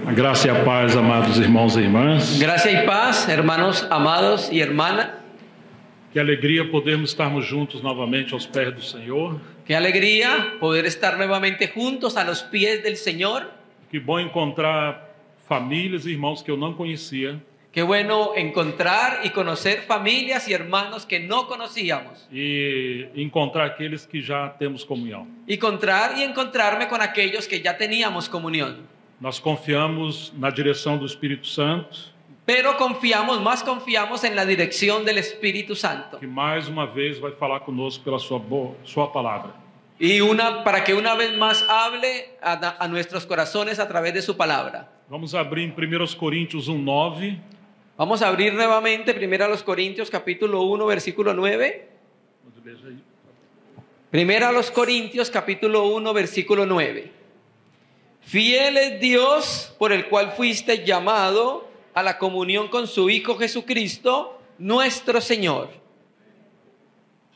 A graça e a paz, amados irmãos e irmãs. Gracia y paz, hermanos amados y hermanas. Que alegria podermos estarmos juntos novamente aos pés do Senhor. Qué alegría poder estar nuevamente juntos a los pies del Señor. Que bom encontrar famílias e irmãos que eu não conhecia. Qué bueno encontrar y conocer familias y hermanos que no conocíamos. E encontrar aqueles que já temos comunhão. Encontrarme con aquellos que ya teníamos comunión. Nós confiamos na direção do Espírito Santo. Pero más confiamos en la dirección del Espíritu Santo. Que mais uma vez vai falar conosco pela sua palavra. Y para que una vez más hable a nuestros corazones a través de su palabra. Vamos abrir em 1 Coríntios 1:9. Vamos a abrir nuevamente 1 Corintios capítulo 1 versículo 9. 1 Corintios capítulo 1 versículo 9. Fiel es Dios por el cual fuiste llamado a la comunión con su Hijo Jesucristo, nuestro Señor.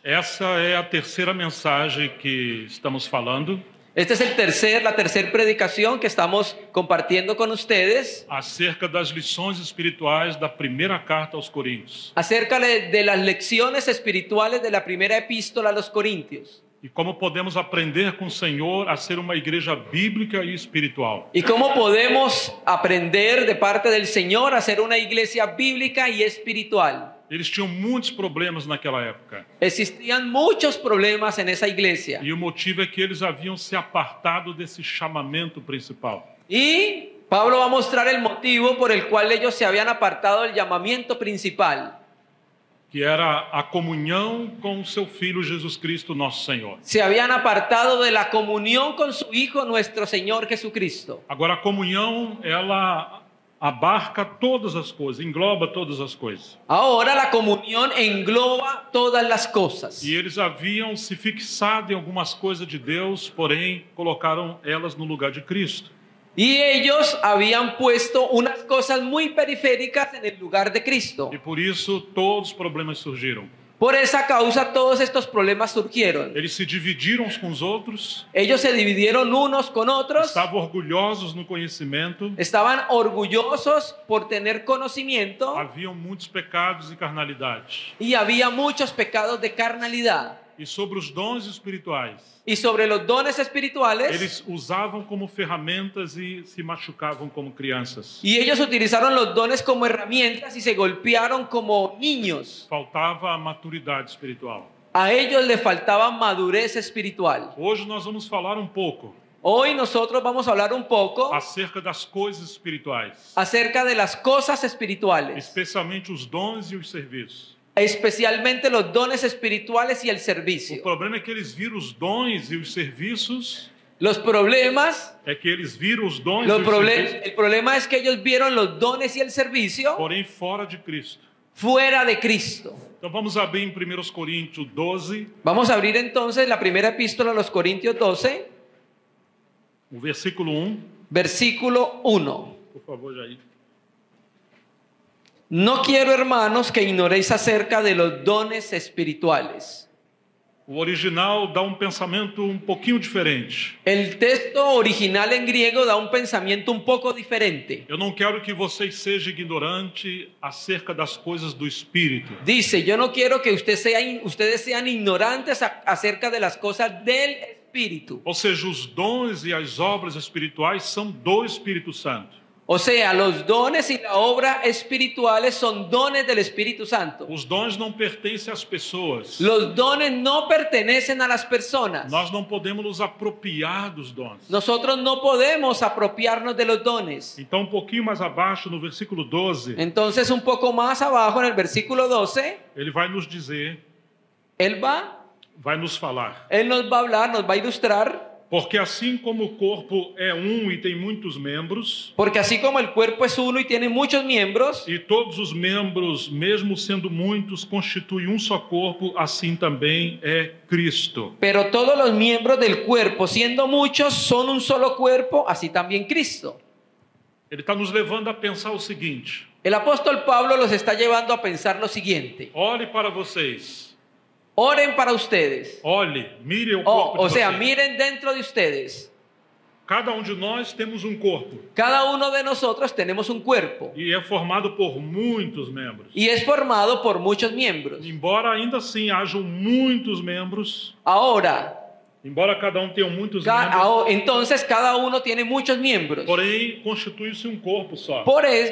Essa é a terceira mensagem que estamos falando. Esta es la tercera predicación que estamos compartiendo con ustedes. Acerca das lições espirituais da primeira carta aos Coríntios. Acerca de las lecciones espirituales de la primera epístola a los Corintios. E como podemos aprender com o Senhor a ser uma igreja bíblica e espiritual. Y cómo podemos aprender de parte del Señor a ser una iglesia bíblica y espiritual. Eles tinham muitos problemas naquela época. Existían muchos problemas en esa iglesia. E o motivo é que eles haviam se apartado desse chamamento principal. Y Pablo va a mostrar el motivo por el cual ellos se habían apartado del llamamiento principal. Que era a comunhão com o seu Filho Jesus Cristo, nosso Senhor. Se habían apartado de la comunión con su Hijo, nuestro Señor Jesucristo. Agora, a comunhão, ela abarca todas as coisas, engloba todas as coisas. Ahora la comunión engloba todas las cosas. E eles haviam se fixado em algumas coisas de Deus, porém colocaram elas no lugar de Cristo. Y ellos habían puesto unas cosas muy periféricas en el lugar de Cristo. E por isso todos os problemas surgiram. Por esa causa todos estos problemas surgieron. Eles se dividiram uns com os outros. Ellos se dividieron unos con otros. Estavam orgulhosos no conhecimento. Estaban orgullosos por tener conocimiento. Haviam muitos pecados e carnalidade. Y había muchos pecados de carnalidad. E sobre os dons espirituais. Y sobre los dones espirituales. Eles usavam como ferramentas e se machucavam como crianças. Y ellos utilizaron los dones como herramientas y se golpearon como niños. Faltava a maturidade espiritual. A ellos les faltaba madurez espiritual. Hoje nós vamos falar pouco. Hoy nosotros vamos a hablar un poco acerca das coisas espirituais. Acerca de las cosas espirituales. Especialmente os dons e os serviços. Especialmente los dones espirituales y el servicio. O problema é que eles viram os dons e os serviços. Los problemas é que eles viram os dons e os serviços. El problema es que ellos vieron los dones y el servicio. Porém fora de Cristo. Fuera de Cristo. Então vamos abrir em 1 Coríntios 12. Vamos a abrir entonces la primera epístola a los Corintios 12. O versículo 1. Versículo 1. Por favor, Jair. No quiero, hermanos, que ignoréis acerca de los dones espirituales. O original dá pensamento pouquinho diferente. El texto original en griego da un pensamiento un poco diferente. Eu não quero que vocês sejam ignorantes acerca das coisas do Espírito. Dice, yo no quiero que ustedes sean ignorantes acerca de las cosas del Espíritu. Ou seja, os dons e as obras espirituais são do Espírito Santo. O sea, los dones y la obra espirituales son dones del Espíritu Santo. Os dons não pertencem às pessoas. Los dones no pertenecen a las personas. Nós não podemos nos apropriar dos dons. Nosotros no podemos apropiarnos de los dones. Então, pouquinho mais abaixo, no versículo 12. Entonces, un poco más abajo, en el versículo 12, ele vai nos dizer. Vai nos falar. Él nos va a hablar, nos va a ilustrar. Porque assim como o corpo é e tem muitos membros. Porque así como el cuerpo es uno y tiene muchos miembros. E todos os membros, mesmo sendo muitos, constituem só corpo, assim também é Cristo. Pero todos los miembros del cuerpo, siendo muchos, son un solo cuerpo, así también Cristo. Ele está nos levando a pensar o seguinte. El apóstol Pablo los está llevando a pensar lo siguiente. Olhe para vocês. Oren para ustedes. Olhe, mire o corpo de o sea, vocês. miren dentro de ustedes. Cada um de nós temos um corpo Cada uno de nosotros tenemos un cuerpo e é formado por muitos membros. y es formado por muchos miembros. Embora ainda assim hajam muitos membros, Ahora, embora cada um tenha muitos membros, entonces cada uno tiene muchos miembros. porém constitui-se um corpo só.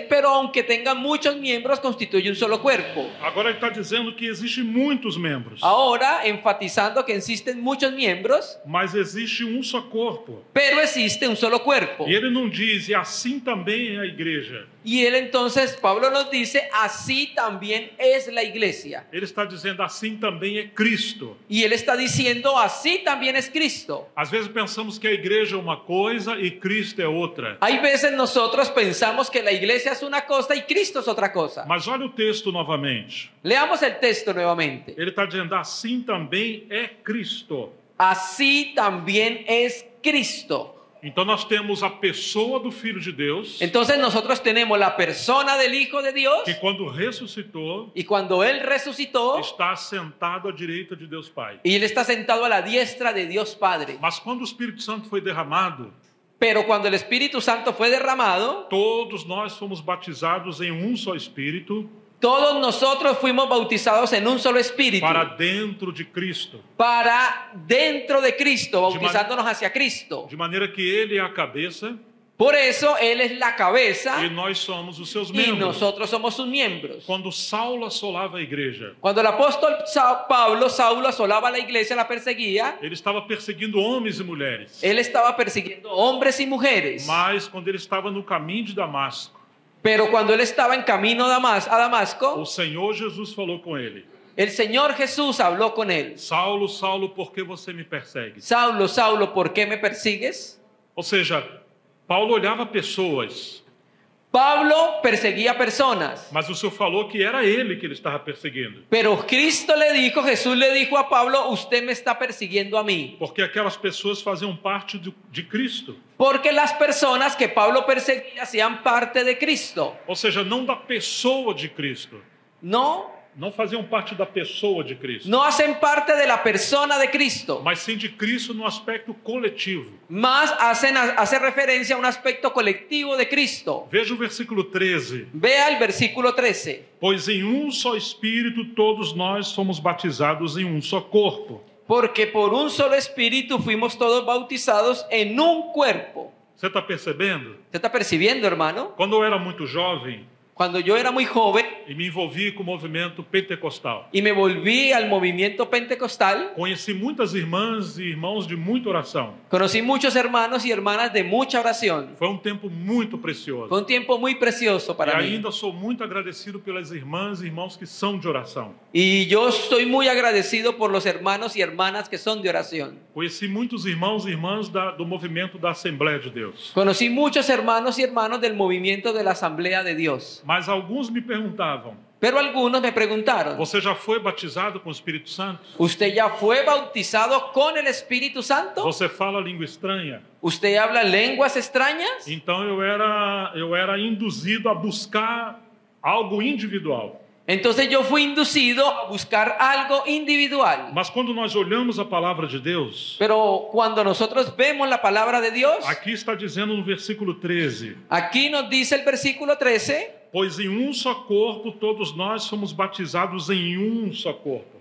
Pero aunque tenga muchos miembros, constituye un solo cuerpo. Agora ele está dizendo que existem muitos membros, Ahora, enfatizando que existen muchos miembros, mas existe um só corpo. pero existe un solo cuerpo. E ele não diz, e assim também é a igreja. Y él entonces, Pablo nos dice, así también es la iglesia. Ele está dizendo, assim também é Cristo. Y él está diciendo, así también es Cristo. Às vezes pensamos que a igreja é uma coisa e Cristo é outra. Hay veces nosotros pensamos que la iglesia es una cosa y Cristo es otra cosa. Mas olha o texto novamente. Leamos el texto nuevamente. Ele está dizendo, assim também é Cristo. Así también es Cristo. Então nós temos a pessoa do Filho de Deus, Entonces nosotros tenemos la persona del Hijo de Dios que quando ressuscitou, y cuando Él resucitó, está sentado à direita de Deus Pai. y Él está sentado a la diestra de Dios Padre. Mas quando o Espírito Santo foi derramado, Pero cuando el Espíritu Santo fue derramado, todos nós fomos batizados em um só Espírito todos nosotros fuimos bautizados en un solo Espíritu para dentro de Cristo. para dentro de Cristo, bautizándonos hacia Cristo. De maneira que Ele é a cabeça Por eso Él es la cabeza e nós somos os seus y membros. nosotros somos sus miembros. Quando Saulo assolava a igreja, Cuando el apóstol Saulo asolaba la iglesia, la perseguía, ele estava perseguindo homens e mulheres. él estaba persiguiendo hombres y mujeres. Mas quando ele estava no caminho de Damasco, Pero cuando él estaba en camino a Damasco, o Senhor Jesus falou com ele: el Señor Jesús habló con él. Saulo, Saulo, por que você me persegue? Saulo, Saulo, ¿por qué me persigues? Ou seja, Paulo olhava pessoas, Pablo perseguía personas, mas o Senhor falou que era ele que ele estava perseguindo. pero Jesús le dijo a Pablo, usted me está persiguiendo a mí. Porque aquelas pessoas faziam parte de Cristo. Porque las personas que Pablo perseguía hacían parte de Cristo. Ou seja, não da pessoa de Cristo. Não faziam parte da pessoa de Cristo. No hacen parte de la persona de Cristo, Mas sim de Cristo no aspecto coletivo. más hace referencia a un aspecto colectivo de Cristo. Veja o versículo 13. Vea el versículo 13. Pois em um só Espírito todos nós somos batizados em um só corpo. Porque por un solo espíritu fuimos todos bautizados en un cuerpo. Você está percebendo? ¿Se está percibiendo, hermano? Quando eu era muito jovem Cuando yo era muy joven e me envolvi com o movimento pentecostal, y me volví al movimiento pentecostal, conheci muitas irmãs e irmãos de muita oração. conocí muchos hermanos y hermanas de mucha oración. Foi um tempo muito precioso. Fue un tiempo muy precioso E para mí. ainda sou muito agradecido pelas irmãs e irmãos que são de oração. Y yo estoy muy agradecido por los hermanos y hermanas que son de oración. Conheci muitos irmãos e irmãs do movimento da Assembleia de Deus. Conocí muchos hermanos y hermanas del movimiento de la Asamblea de Dios. Mas alguns me perguntavam: Pero algunos me preguntaron, você já foi batizado com o Espírito Santo? ¿usted ya fue bautizado con el Espíritu Santo? Você fala língua estranha? ¿Usted habla lenguas extrañas? Então eu era induzido a buscar algo individual. Entonces yo fui inducido a buscar algo individual. Mas quando nós olhamos a palavra de Deus, Pero cuando nosotros vemos la palabra de Dios, aqui está dizendo no versículo 13: aquí nos dice el versículo 13, pois em um só corpo todos nós somos batizados em um só corpo.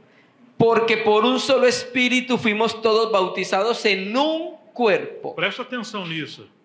porque por un solo espíritu fuimos todos bautizados en un cuerpo. Presta atenção nisso.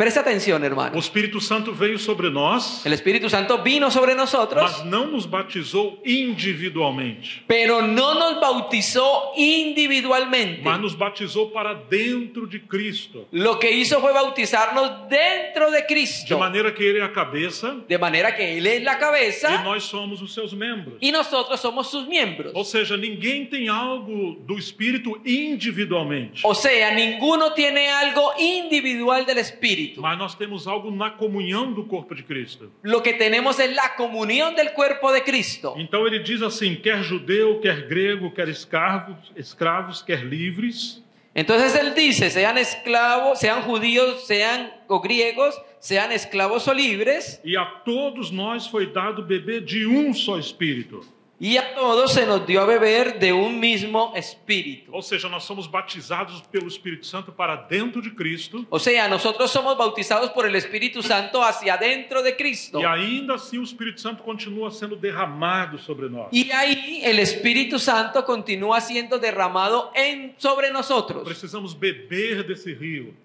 Presta atención, O hermano. Espírito Santo veio sobre nós, El Espíritu Santo vino sobre nosotros, mas não nos batizou individualmente, pero no nos bautizó individualmente. mas nos batizou para dentro de Cristo, Lo que hizo fue bautizarnos dentro de de Cristo, maneira que Ele é a cabeça de manera que Él es la e cabeza nós somos os seus membros. y nosotros somos sus miembros. Ou seja, ninguém tem algo do Espírito individualmente, O sea, ninguno tiene algo individual del Espíritu. mas nós temos algo na comunhão do corpo de Cristo. Lo que tenemos es la comunión del cuerpo de Cristo. Então ele diz assim: quer judeu, quer grego, quer escravos, quer livres, Entonces Él dice, sean esclavos, sean judíos, sean o griegos, sean esclavos o libres, e a todos nós foi dado beber de um só Espírito. Y a todos se nos dio a beber de un mismo espíritu. Ou seja, nós somos batizados pelo Espírito Santo para dentro de Cristo. O sea, nosotros somos bautizados por el Espíritu Santo hacia adentro de Cristo. E ainda assim o Espírito Santo continua sendo derramado sobre nós. Y ahí el Espíritu Santo continúa siendo derramado sobre nosotros. Precisamos beber desse rio.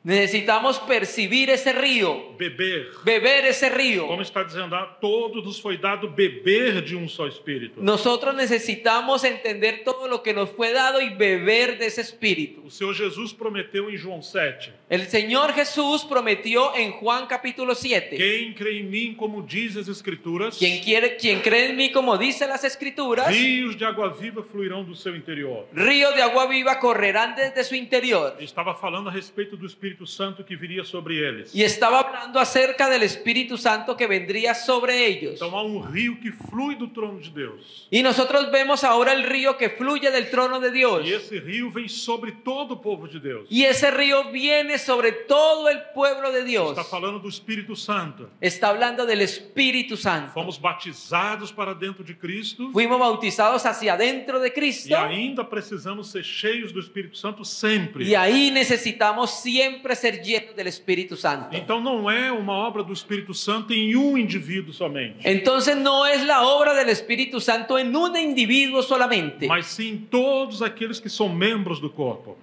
Necesitamos percibir ese río, beber ese río. Como está dizendo, a todos nos foi dado beber de um só Espírito. Nosotros necesitamos entender todo lo que nos fue dado y beber de ese Espíritu. O Senhor Jesus prometeu em João 7. El Señor Jesús prometió en Juan capítulo 7. Quem crê em mim, como diz as Escrituras, Quien cree en mí, como dice las Escrituras, rios de água viva fluirão do seu interior. ríos de agua viva correrán desde su interior. Estava falando a respeito do Espírito Santo que viria sobre eles. Y estaba hablando acerca del Espíritu Santo que vendría sobre ellos. Então há um rio que flui do trono de Deus. Y nosotros vemos ahora el río que fluye del trono de Dios. E esse rio vem sobre todo o povo de Deus. Y ese río viene sobre todo el pueblo de Dios. Está falando do Espírito Santo. Está hablando del Espíritu Santo. Fomos batizados para dentro de Cristo. Fuimos bautizados hacia adentro de Cristo. E ainda precisamos ser cheios do Espírito Santo sempre. Y ahí necesitamos siempre ser llenos del Espíritu Santo. Então não é uma obra do Espírito Santo em um indivíduo somente, Entonces no es la obra del Espíritu Santo en un individuo solamente, mas sim em todos aqueles que são membros do corpo.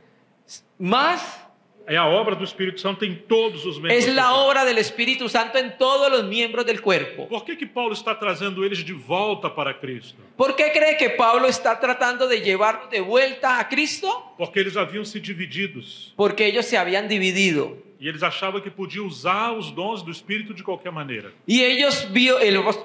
más É a obra do Espírito Santo em todos os membros es do la corpo. obra del Espíritu Santo en todos los miembros del cuerpo. Por que Paulo está trazendo eles de volta para Cristo? ¿Por qué cree que Pablo está tratando de llevarlos de vuelta a Cristo? Porque eles haviam se divididos. Porque ellos se habían dividido. E eles achavam que podiam usar os dons do Espírito de qualquer maneira. Y ellos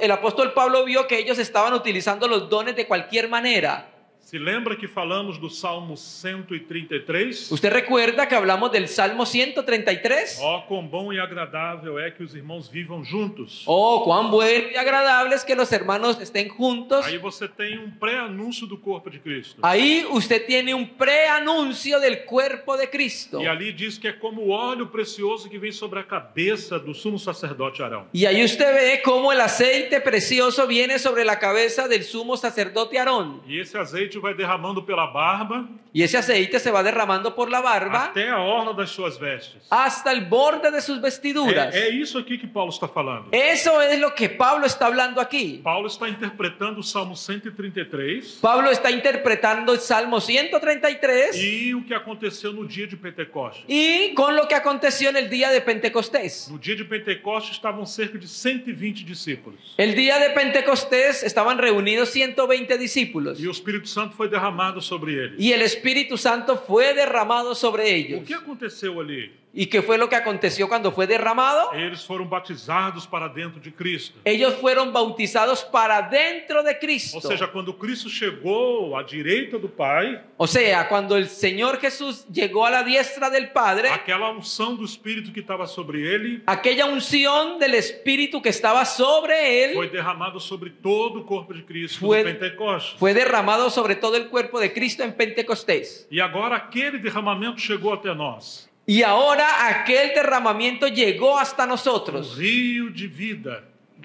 el apóstol Pablo vio que ellos estaban utilizando los dones de cualquier manera. Se lembra que falamos do Salmo 133? ¿Usted recuerda que hablamos del Salmo 133? Ó, quão bom e agradável é que os irmãos vivam juntos. Oh, cuán bueno y agradable es que los hermanos estén juntos. Aí você tem um pré-anúncio do corpo de Cristo. Ahí usted tiene un preanuncio del cuerpo de Cristo. E ali diz que é como o óleo precioso que vem sobre a cabeça do sumo sacerdote Arão. Y ahí usted ve cómo el aceite precioso viene sobre la cabeza del sumo sacerdote Aarón. E esse azeite vai derramando pela barba Y ese aceite se va derramando por la barba até a orla das suas vestes. hasta el borde de sus vestiduras. É isso aqui que Paulo está falando. Eso es lo que Pablo está hablando aquí. Paulo está interpretando o Salmo 133 Pablo está interpretando el Salmo 133 e o que aconteceu no dia de Pentecostes. y con lo que aconteció en el día de Pentecostés. No dia de Pentecostes estavam cerca de 120 discípulos. El día de Pentecostés estaban reunidos 120 discípulos. E o Espírito Santo foi derramado sobre eles. Y el Espíritu Santo fue derramado sobre O ellos. que aconteceu ali? ¿Y qué fue lo que aconteció cuando fue derramado? Eles foram batizados para dentro de Cristo. Ellos fueron bautizados para dentro de Cristo. Ou seja, quando Cristo chegou à direita do Pai, O sea, cuando el Señor Jesús llegó a la diestra del Padre, aquela unção do Espírito que estava sobre ele aquella unción del Espíritu que estaba sobre foi él derramado sobre todo o corpo de Cristo Foi- no Pentecostes. fue derramado sobre todo el cuerpo de Cristo en Pentecostés. E agora aquele derramamento chegou até nós. Y ahora aquel derramamiento llegó hasta Um nosotros rio de vida.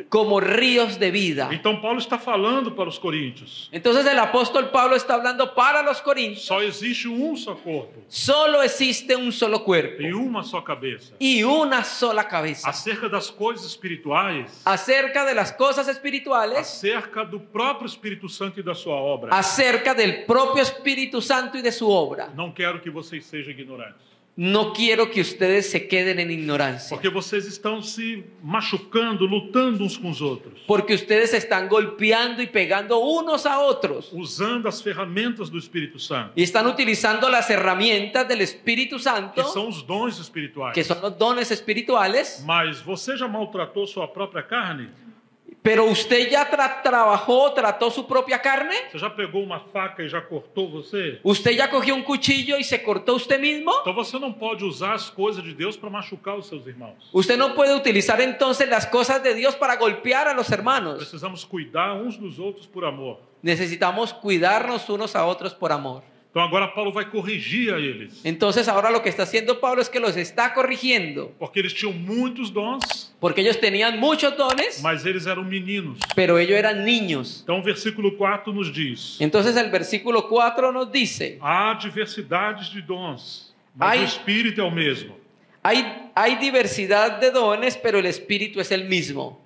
como ríos de vida. Então Paulo está falando para os coríntios. Entonces el apóstol Pablo está hablando para los corintios. Só existe um só corpo Solo existe un solo cuerpo e uma só cabeça. y una sola cabeza. Acerca das coisas espirituais, Acerca de las cosas espirituales, acerca do próprio Espírito Santo e da sua obra, acerca del propio Espíritu Santo y de su obra. não quero que vocês sejam ignorantes. No quiero que ustedes se queden en ignorancia, Porque vocês estão se machucando, lutando uns com os outros, porque ustedes se están golpeando y pegando unos a otros usando as ferramentas do Espírito Santo, y están utilizando las herramientas del Espíritu que Santo, são os dons espirituais. que son los dones espirituales. Mas você já maltratou sua própria carne? Pero usted ya trató su propia carne. Você já pegou uma faca e já cortou você? Usted ya cogió un cuchillo y se cortó usted mismo. Então você não pode usar as coisas de Deus para machucar os seus irmãos. Usted no puede utilizar entonces las cosas de Dios para golpear a los hermanos. Precisamos cuidar uns dos outros por amor. Necesitamos cuidarnos unos a otros por amor. Então agora Paulo vai corrigir a eles. Entonces ahora lo que está haciendo Pablo es que los está corrigiendo, Porque eles tinham muitos dons, porque ellos tenían muchos dones, mas eles eram meninos. pero ellos eran niños. Então o versículo 4 nos diz: Entonces el versículo 4 nos dice, há diversidades de dons, mas o Espírito é o mesmo. hay diversidad de dones, pero el Espíritu es el mismo.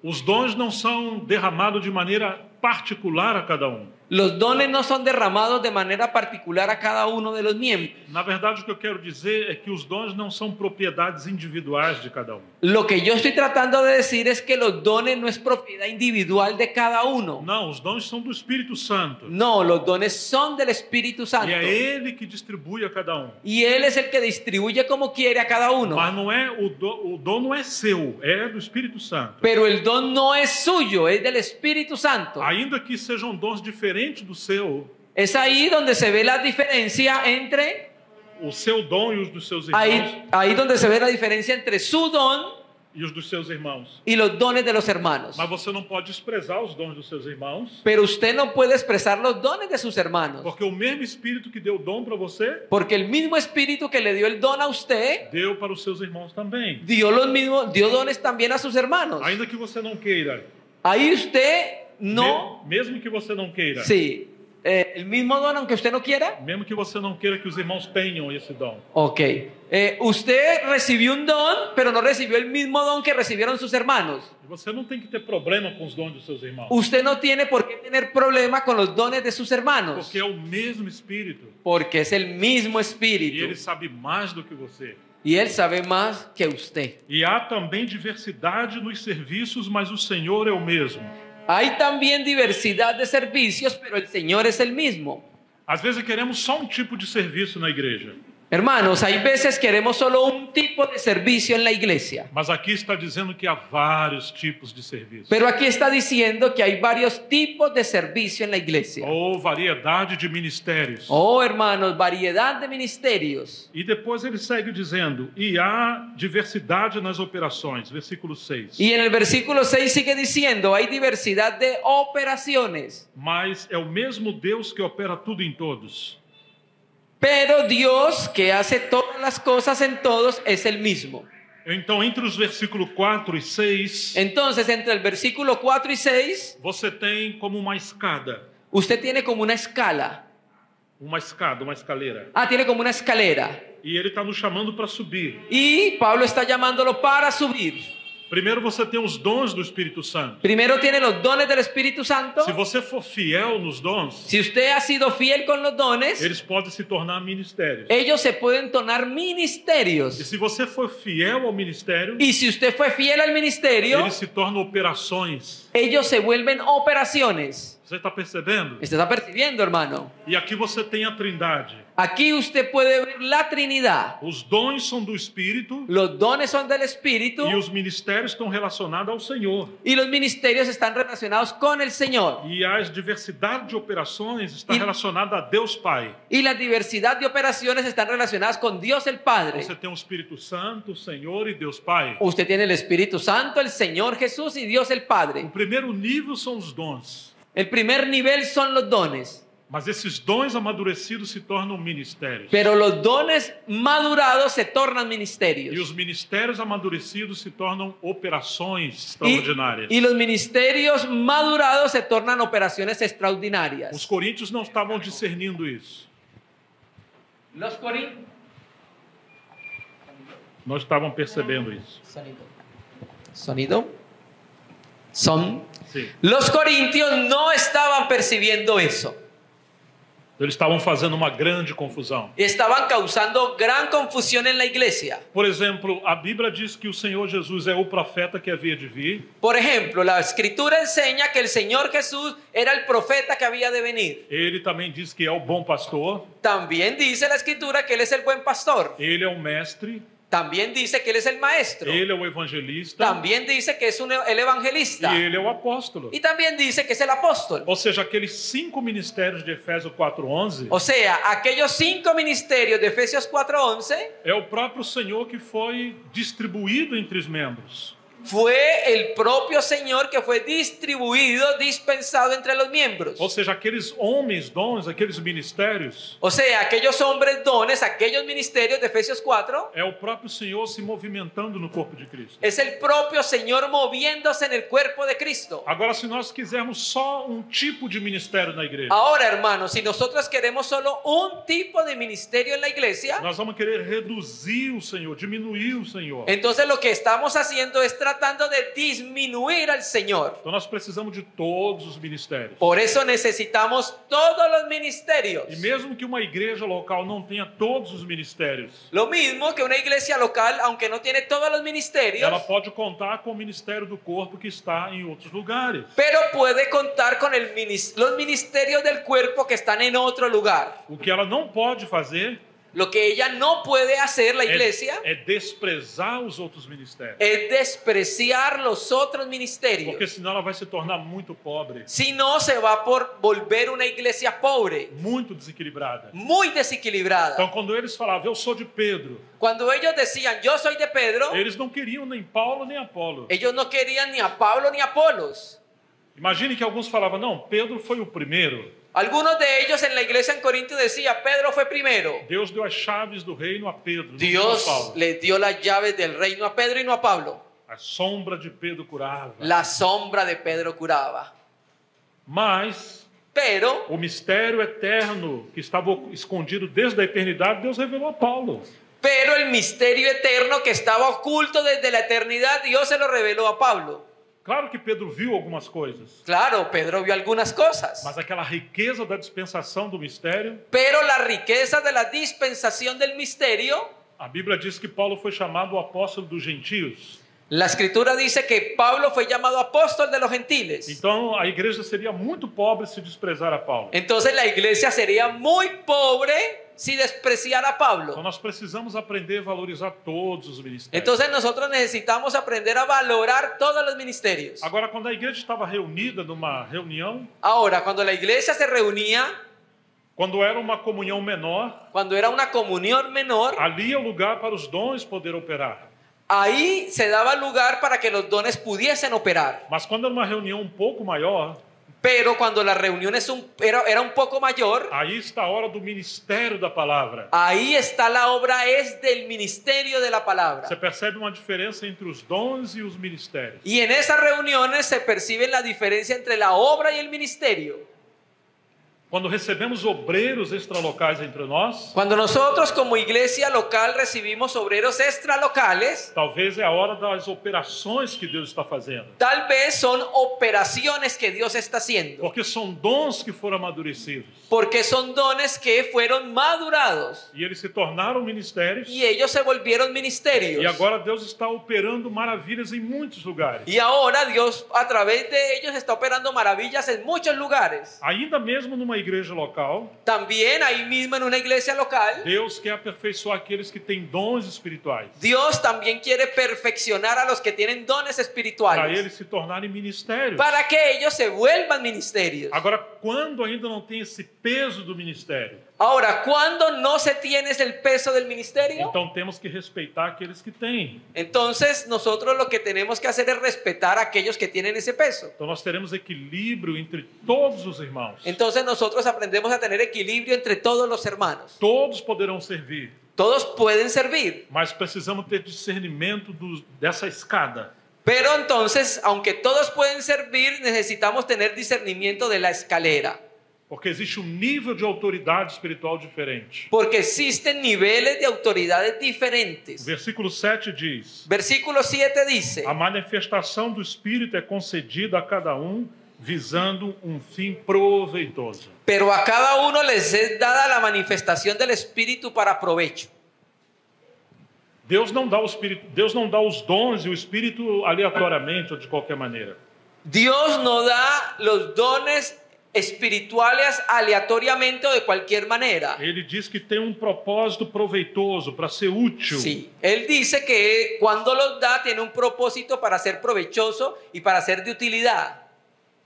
Os dons não são derramados de maneira particular a cada um. Los dones no son derramados de manera particular a cada uno de los miembros. Na verdade, o que eu quero dizer é que os dons não são propriedades individuais de cada um. Lo que yo estoy tratando de decir es que los dones no es propiedad individual de cada uno. Não, os dons são do Espírito Santo. No, los dones son del Espíritu Santo. E é Ele que distribui a cada um. Y Él es el que distribuye como quiere a cada uno. Mas não é o dom não é seu, é do Espírito Santo. Pero el don no es suyo, es del Espíritu Santo. Ainda que sejam dons diferentes do seu, Es ahí donde se ve la diferencia entre, o seu dom e os dos seus irmãos, ahí donde se ve la diferencia entre su don e os dos seus irmãos. y los dones de los hermanos. Mas você não pode desprezar os dons dos seus irmãos, Pero usted no puede expresar los dones de sus hermanos. porque o mesmo Espírito que deu o dom para você, Porque el mismo Espíritu que le dio el don a usted, deu para os seus irmãos também. dio dones también a sus hermanos. Ainda que você não queira, Ahí usted no, mesmo que você não queira, sí, el mismo don aunque usted no quiera. mesmo que você não queira que os irmãos tenham esse dom. Ok, usted recibió un don, pero no recibió el mismo don que recibieron sus hermanos. E você não tem que ter problema com os dons dos seus irmãos, Usted no tiene por qué tener problema con los dones de sus hermanos, porque é o mesmo Espírito porque es el mismo e Espíritu Ele sabe mais do que você. y Él sabe más que usted. E há também diversidade nos serviços, mas o Senhor é o mesmo. Hay también diversidad de servicios, pero el Señor es el mismo. Às vezes queremos só um tipo de serviço na igreja, Hermanos, hay veces queremos solo un tipo de servicio en la iglesia, mas aqui está dizendo que há vários tipos de serviço, pero aquí está diciendo que hay varios tipos de servicio en la iglesia. ou variedade de ministérios. Oh, hermanos, variedad de ministerios. E depois ele segue dizendo: e há diversidade nas operações, versículo 6. Y en el versículo 6 sigue diciendo, hay diversidad de operaciones, Mas é o mesmo Deus que opera tudo em todos. pero Dios que hace todas las cosas en todos es el mismo. Então, entre os versículos 4 e 6, Entonces, entre el versículo 4 y 6, você tem como uma escada, usted tiene como una escala. uma escaleira. Tiene como una escalera. E ele está nos chamando para subir. Y Pablo está llamándolo para subir. Primeiro você tem os dons do Espírito Santo. Primero tiene los dones del Espíritu Santo. Se você for fiel nos dons, Si usted ha sido fiel con los dones, eles podem se tornar ministérios. ellos se pueden tornar E ministerios. se você for fiel ao ministério, Y si usted fue fiel al ministerio, eles se tornam operações. ellos se vuelven operaciones. Você está percebendo? ¿Usted está percibiendo, hermano? E aqui você tem a Trindade. Aquí usted puede ver la Trinidad. Os dons são do Espírito Los dones son del Espíritu e os ministérios estão relacionados ao Senhor. y los ministerios están relacionados con el Señor. E a diversidade de operações está E- relacionada a Deus Pai. Y la diversidad de operaciones están relacionadas con Dios el Padre. Você tem o Espírito Santo, o Senhor e Deus Pai. Usted tiene el Espíritu Santo, el Señor Jesús y Dios el O Padre. primeiro nível são os dons. El primer nivel son los dones. Mas esses dons amadurecidos se tornam ministérios. Pero los dones madurados se tornan E ministerios. os ministérios amadurecidos se tornam operações Y, extraordinárias. y los ministerios madurados se tornan operaciones extraordinarias. Os coríntios não estavam discernindo isso. Los corintios. Não estavam percebendo isso. Sonido. Sim. Los corintios no estaban percibiendo eso. Eles estavam fazendo uma grande confusão. Estaban causando gran confusión en la iglesia. Por exemplo, a Bíblia diz que o Senhor Jesus é o profeta que havia de vir. Por ejemplo, la escritura enseña que el Señor Jesús era el profeta que había de venir. Ele também diz que é o bom pastor. También dice la escritura que Él es el buen pastor. Ele é o mestre. También dice que Él es el maestro. Ele é o evangelista. También dice que es el evangelista. E ele é o apóstolo. Y también dice que es el apóstol. Ou seja, aqueles 5 ministérios de Efésios 4:11 O sea, aquellos 5 ministerios de Efesios 4:11 é o próprio Senhor que foi distribuído entre os membros. fue el propio Señor que fue distribuido, dispensado entre los miembros. Ou seja, aqueles homens, dons, aqueles ministérios, O sea, aquellos hombres dones, aquellos ministerios de Efesios 4, é o próprio Senhor se movimentando no corpo de Cristo. es el propio Señor moviéndose en el cuerpo de Cristo. Agora, se nós quisermos só um tipo de ministério na igreja, Ahora, hermanos, si nosotros queremos solo un tipo de ministerio en la iglesia, nós vamos querer reduzir o Senhor, diminuir o Senhor. entonces lo que estamos haciendo es tratando de disminuir al Señor. Então nós precisamos de todos os ministérios. Por eso necesitamos todos los ministerios. E mesmo que uma igreja local não tenha todos os ministérios, Lo mismo que una iglesia local, aunque no tiene todos los ministerios, ela pode contar com o ministério do corpo que está em outros lugares. pero puede contar con los ministerios del cuerpo que están en otro lugar. O que ela não pode fazer Lo que ella no puede hacer, la iglesia, é desprezar os outros ministérios. es despreciar los otros ministerios. Porque senão ela vai se tornar muito pobre, Si no, se va por volver una iglesia pobre, muito desequilibrada. muy desequilibrada. Então, quando eles falavam, eu sou de Pedro, Cuando ellos decían, yo soy de Pedro, eles não queriam nem Paulo nem Apolo. ellos no querían ni a Pablo ni a Apolos. Imagine que alguns falavam, não, Pedro foi o primeiro. Algunos de ellos en la iglesia en Corinto decían, Pedro fue primero. Deus deu as chaves do reino a Pedro, não a Dios Paulo. les dio las llaves del reino a Pedro y no a Pablo. A sombra de Pedro curava. La sombra de Pedro curaba. Mas Pero o mistério eterno que estava escondido desde a eternidade, Deus revelou a Paulo. el misterio eterno que estaba oculto desde la eternidad, Dios se lo reveló a Pablo. Claro que Pedro viu algumas coisas, Claro, Pedro vio algunas cosas. mas aquela riqueza da dispensação do mistério, Pero la riqueza de la dispensación del misterio, a Bíblia diz que Paulo foi chamado o apóstolo dos gentios. la escritura dice que Pablo fue llamado apóstol de los gentiles. Então a igreja seria muito pobre se desprezar a Paulo. Entonces la iglesia sería muy pobre si despreciara a Então Pablo. nós precisamos aprender a valorizar todos os ministérios. Entonces nosotros necesitamos aprender a valorar todos los ministerios. Agora, quando a igreja estava reunida numa reunião, Ahora, cuando la iglesia se reunía, quando era uma comunhão menor, cuando era una comunión menor, ali é o lugar para os dons poder operar. ahí se daba lugar para que los dones pudiesen operar. Mas quando era uma reunião um pouco maior, Pero cuando la reunión era un poco mayor, aí está a hora do ministério da palavra. ahí está la obra, es del ministerio de la Você palabra. percebe uma diferença entre os dons e os ministérios. Y en esas reuniones se percibe la diferencia entre la obra y el ministerio. Quando recebemos obreiros extralocais entre nós, Cuando nosotros como iglesia local recibimos obreros extralocales, talvez é a hora das operações que Deus está fazendo. tal vez son operaciones que Dios está haciendo, Porque são dons que foram amadurecidos. porque son dones que fueron madurados E eles se tornaram ministérios. y ellos se volvieron ministerios. E agora Deus está operando maravilhas em muitos lugares. Y ahora Dios a través de ellos está operando maravillas en muchos lugares. Ainda mesmo numa igreja local, También ahí mismo en una iglesia local, Deus quer aperfeiçoar aqueles que têm dons espirituais, Dios también quiere perfeccionar a los que tienen dones para espirituales, eles se tornarem ministérios. para que ellos se vuelvan ministerios. Agora, quando ainda não tem esse peso do ministério, Ahora, cuando no se tiene el peso del ministerio, então temos que respeitar aqueles que têm. entonces nosotros lo que tenemos que hacer es respetar a aquellos que tienen ese peso. Então nós teremos equilíbrio entre todos os irmãos. Entonces nosotros aprendemos a tener equilibrio entre todos los hermanos. Todos poderão servir, Todos pueden servir, mas precisamos ter discernimento dessa escada. pero entonces, aunque todos pueden servir, necesitamos tener discernimiento de la escalera, Porque existe um nível de autoridade espiritual diferente. porque existen niveles de autoridades O diferentes. versículo 7 diz: Versículo 7 dice: a manifestação do Espírito é concedida a cada um, visando um fim proveitoso. pero a cada uno les es dada la manifestación del Espíritu para provecho. Deus não dá o Espírito, Deus não dá os dons e o Espírito aleatoriamente ou de qualquer maneira. Dios no da los dones espirituales aleatoriamente o de cualquier manera. Ele diz que tem um propósito proveitoso para ser útil. Sí, Él dice que cuando los da tiene un propósito para ser provechoso y para ser de utilidad.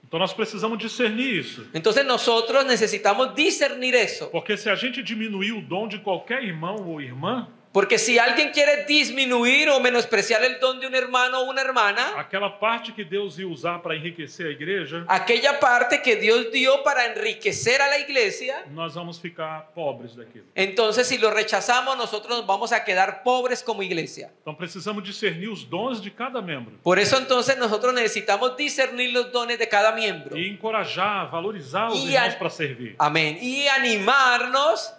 Então nós precisamos discernir isso. Entonces nosotros necesitamos discernir eso. Porque se a gente diminuir o dom de qualquer irmão ou irmã, Porque si alguien quiere disminuir o menospreciar el don de un hermano o una hermana, aquela parte que Deus ia usar para enriquecer a igreja, aquella parte que Dios dio para enriquecer a la iglesia, nós vamos ficar pobres daquilo. entonces si lo rechazamos nosotros nos vamos a quedar pobres como iglesia. Então precisamos discernir os dons de cada membro Por eso entonces nosotros necesitamos discernir los dones de cada miembro. e encorajar, valorizar os E irmãos a- para servir. Amén. Y animarnos,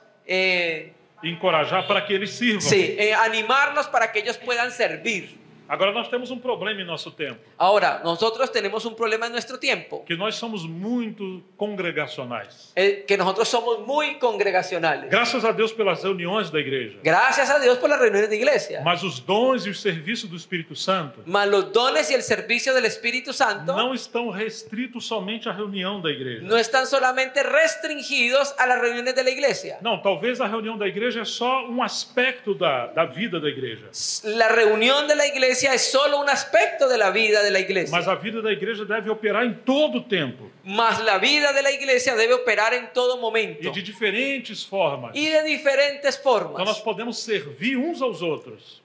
Encorajar para que eles sirvam. sí, animarnos para que ellos puedan servir. Agora nós temos um problema em nosso tempo, Ahora, nosotros tenemos un problema en nuestro tiempo, que nós somos muito congregacionais. que nosotros somos muy congregacionales. Graças a Deus pelas reuniões da igreja. Gracias a Dios por las reuniones de iglesia. Mas os dons e o serviço do Espírito Santo Mas los dones y el servicio del Espíritu Santo não estão restritos somente à reunião da igreja. no están solamente restringidos a las reuniones de la iglesia. Não, talvez a reunião da igreja é só um aspecto da vida da igreja. La reunión de la iglesia es solo un aspecto de la vida de la iglesia. Mas a vida da igreja deve operar em todo o tempo Mas la vida de la iglesia debe operar en todo e momento de diferentes formas. y de diferentes Então nós formas. podemos servir uns aos outros,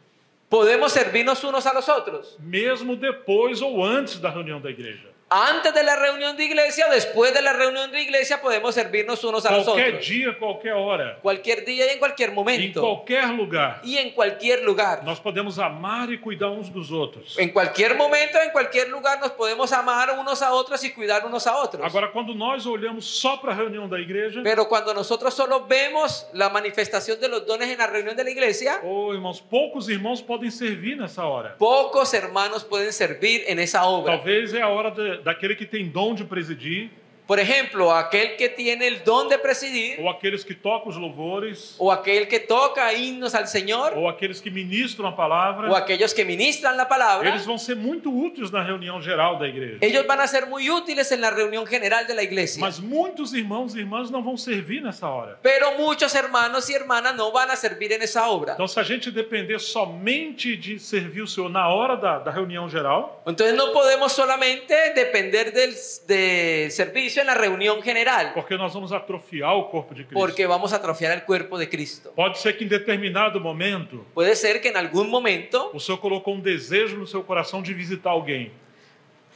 Podemos servirnos unos a los otros. mesmo depois ou antes da reunião da igreja. Antes de la reunión de iglesia o después de la reunión de iglesia podemos servirnos unos a los Qualquer otros. dia, qualquer hora, Cualquier día y en cualquier em momento. qualquer lugar, Y en cualquier lugar. nós podemos amar e cuidar uns dos outros. En cualquier momento, en cualquier lugar nos podemos amar unos a otros y cuidar unos a otros. Agora, quando nós olhamos só para a reunião da igreja, Pero cuando nosotros solo vemos la manifestación de los dones en la reunión de la iglesia, irmãos, poucos irmãos podem servir nessa hora. pocos hermanos pueden servir en esa obra. Talvez é a hora daquele que tem dom de presidir, Por ejemplo, aquel que tiene el don de presidir, ou aqueles que tocam os louvores, o aquel que toca himnos al Señor, ou aqueles que ministram a palavra. o aquellos que ministran la palabra, Eles vão ser muito úteis na reunião geral da igreja. ellos van a ser muy útiles en la reunión general de la iglesia. Mas muitos irmãos e irmãs não vão servir nessa hora. Pero muchos hermanos y hermanas no van a servir en esa obra. Então, se a gente depender somente de servir o Senhor na hora da reunião geral, Entonces no podemos solamente depender del servicio en la reunión general, porque nós vamos atrofiar o corpo de Cristo. porque vamos a atrofiar el cuerpo de Cristo. Pode ser que em determinado momento Puede ser que en algún momento o Senhor colocou um desejo no seu coração de visitar alguém,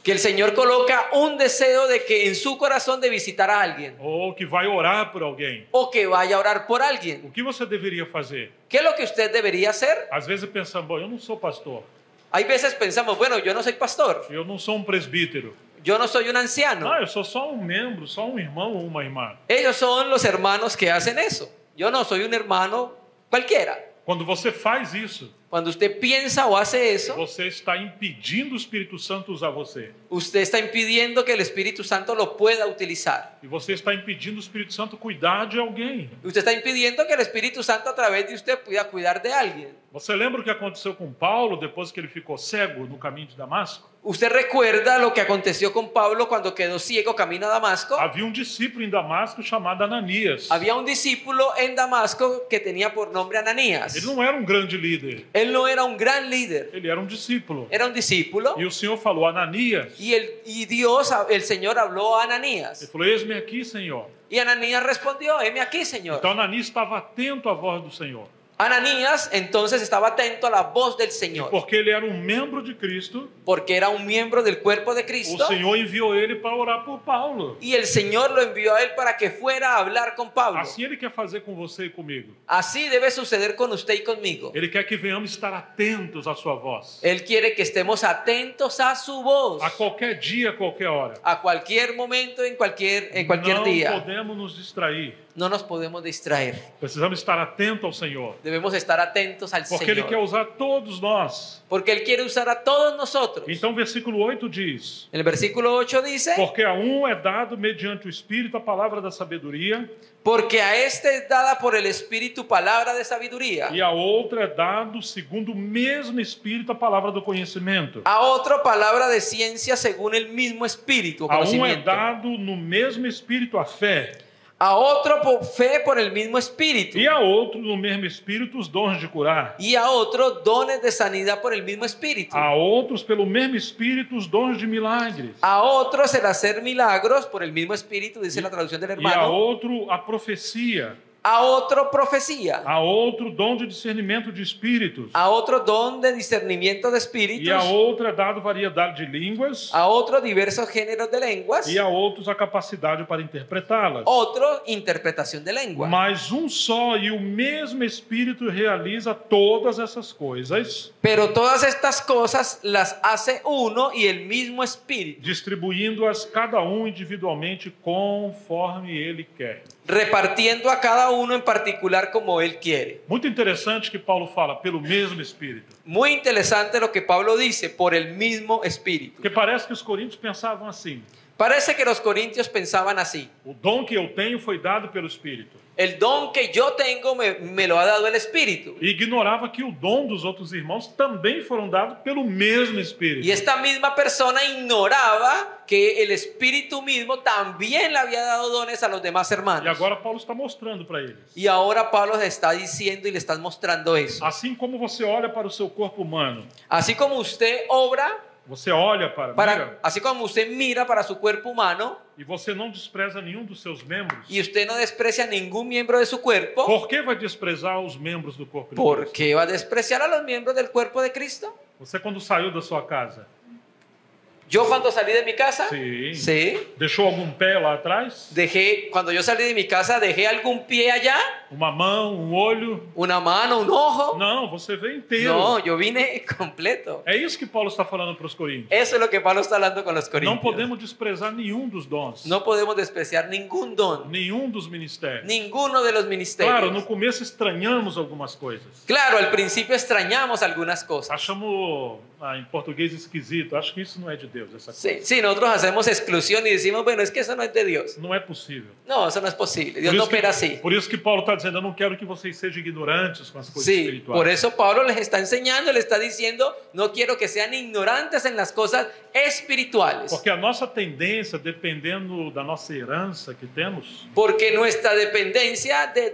que el Señor coloca un deseo de que en su corazón de visitar a alguien ou que vai orar por alguém. o que vaya a orar por alguien. O que você deveria fazer? ¿Qué es lo que usted debería hacer? Às vezes pensamos, bom, eu não sou pastor, Hay veces pensamos, bueno, yo no soy pastor, eu não sou um presbítero. yo no soy un anciano. Não, eu sou só um membro, só um irmão ou uma irmã. Ellos son los hermanos que hacen eso. Yo no soy un hermano cualquiera. Quando você faz isso, Cuando usted piensa o hace eso, você está impedindo o Espírito Santo usar você. usted está impidiendo que el Espíritu Santo lo pueda utilizar. E você está impedindo o Espírito Santo cuidar de alguém. Usted está impidiendo que el Espíritu Santo a través de usted pueda cuidar de alguien. Você lembra o que aconteceu com Paulo depois que ele ficou cego no caminho de Damasco? ¿Usted recuerda lo que aconteció con Pablo cuando quedó ciego camino a Damasco? Havia um discípulo em Damasco chamado Ananias. Había un discípulo en Damasco que tenía por nombre Ananías. Ele não era um grande líder, Él no era un gran líder, ele era um discípulo. era un discípulo. E o Senhor falou, Ananias. Y Dios, el Señor habló a Ele Ananías. falou, eis-me aqui, Senhor. Y Ananías respondió, heme aquí, Señor. Então Ananias estava atento à voz do Senhor. Ananías entonces estaba atento a la voz del Señor, Porque ele era um membro de Cristo, porque era un miembro del cuerpo de o Cristo. Senhor enviou ele para orar por Paulo. Y el Señor lo envió a él para que fuera a hablar con Pablo. Assim ele quer fazer com você e comigo. Así debe suceder con usted y conmigo. Ele quer que venhamos estar atentos à sua voz. Él quiere que estemos atentos a su voz. A qualquer dia, a qualquer hora. A cualquier momento, en cualquier Não día. podemos nos distrair. No nos podemos distraer. Precisamos estar atentos ao Senhor. Debemos estar atentos al Porque Ele quer Señor. usar todos nós. Porque Él quiere usar a todos nosotros. Então, versículo 8 diz: El versículo 8 dice, Porque a um é dado mediante o Espírito a palavra da sabedoria, porque a este es dada por el Espíritu palabra de sabiduría. e a outro é dado segundo o mesmo Espírito a palavra do conhecimento. A otro palabra de ciencia según el mismo Espíritu o A um é conocimiento. dado no mesmo Espírito a fé, A otro por fe por el mismo Espíritu. e a outro no mesmo Espírito os dons de curar. Y a otro dones de sanidad por el mismo Espíritu. A outros pelo mesmo Espírito os dons de milagres. A otros el hacer milagros por el mismo Espíritu, dice la traducción del E a hermano. outro a profecia. a otro profecía, a outro dom de discernimento de espíritos, a otro don de discernimiento de e a espíritus, outro é dado variedade de línguas, a otro diversos géneros de lenguas, e a outros a capacidade para interpretá-las. otro interpretación de lengua. Mas um só e o mesmo Espírito realiza todas essas coisas, Pero todas estas cosas las hace uno y el mismo Espíritu, distribuindo-as cada um individualmente conforme ele quer. repartiendo a cada uno en particular como Él quiere. Muito interessante que Paulo fala, pelo mesmo Espírito. Muy interesante lo que Pablo dice, por el mismo Espíritu. Porque parece que os coríntios pensavam assim: Parece que los corintios pensaban así. o dom que eu tenho foi dado pelo Espírito. El don que yo tengo me lo ha dado el Espíritu. E ignorava que o dom dos outros irmãos também foram dados pelo mesmo Espírito. Y esta misma persona ignoraba que el Espíritu mismo también le había dado dones a los demás E hermanos. agora Paulo está mostrando para eles. Y ahora Pablo les está diciendo y le está mostrando eso. Assim como você olha para o seu corpo humano, Así como usted obra, você olha mira, así como usted mira para su cuerpo humano e você não despreza nenhum dos seus membros, y usted no desprecia ningún miembro de su cuerpo, por que vai desprezar os membros do corpo de ¿por Cristo? qué va a despreciar a los miembros del cuerpo de Cristo? Você quando saiu da sua casa, Yo cuando salí de mi casa, sim, sí, deixou algum pé lá atrás? cuando yo salí de mi casa, dejé algún pie allá, Uma mão, um olho? una mano, un ojo. Não, você veio inteiro. No, yo vine completo. É isso que Paulo está falando para os coríntios. Eso es lo que Pablo está hablando con los Não corintios. podemos desprezar nenhum dos dons, No podemos despreciar ningún don, nenhum dos ministérios. ninguno de los ministerios. Claro, no começo estranhamos algumas coisas. Claro, al principio extrañamos algunas cosas. Achamos em português esquisito. Acho que isso não é de Deus, essa coisa. Sí, sí, nosotros hacemos exclusión y decimos, bueno, es que eso no es de Dios. Não é possível. No, eso no es posible. Dios no opera así. Por isso que Paulo está dizendo, eu não quero que vocês sejam ignorantes com as coisas Sí, espirituais. por eso Pablo les está enseñando, le está diciendo, no quiero que sean ignorantes en las cosas espirituales. Porque a nossa tendência, dependendo da nossa herança que temos, Porque nuestra dependencia de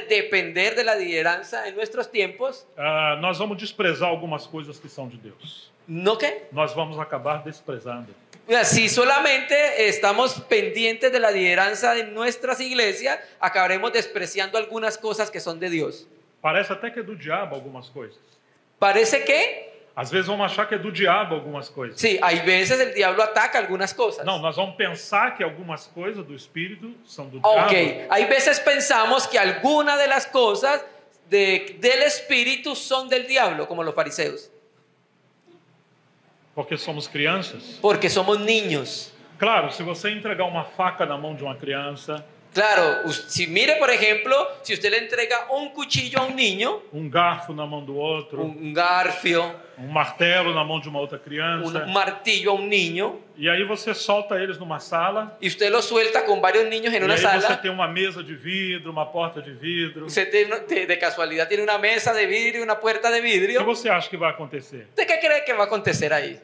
depender de la lideranza en nuestros tiempos, nós vamos desprezar algumas coisas que são de Deus. ¿no qué? Nós vamos acabar desprezando. Si solamente estamos pendientes de la lideranza de nuestras iglesias, acabaremos despreciando algunas cosas que son de Dios. Parece até que é do diabo algumas coisas. Parece que, Às vezes vamos achar que é do diabo algumas coisas. sí, hay veces el diablo ataca algunas cosas. Não, nós vamos pensar que algumas coisas do Espírito são do Ok, diabo. hay veces pensamos que algunas de las cosas del Espíritu son del diablo, como los fariseos, Porque somos crianças. porque somos niños. Claro, se você entregar uma faca na mão de uma criança, Claro, si mire, por ejemplo, si usted le entrega un cuchillo a un niño, garfo na mão do outro, un garfio, martelo na mão de uma outra criança, un martillo a un niño, e aí você solta eles numa sala, y usted lo suelta con varios niños en e una aí você sala, tem uma mesa de vidro, uma porta de vidro. usted de casualidad tiene una mesa de vidrio y una puerta de O que vidrio, você acha que vai acontecer? ¿usted qué cree que va a acontecer ahí?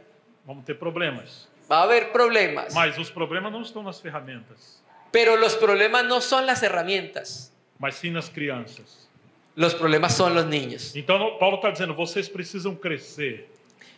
Vamos ter problemas. Va a haber problemas, Mas os problemas não estão nas ferramentas, pero los problemas no son las herramientas, mas sim nas crianças. los problemas son los niños. Então, Paulo está dizendo, vocês precisam crescer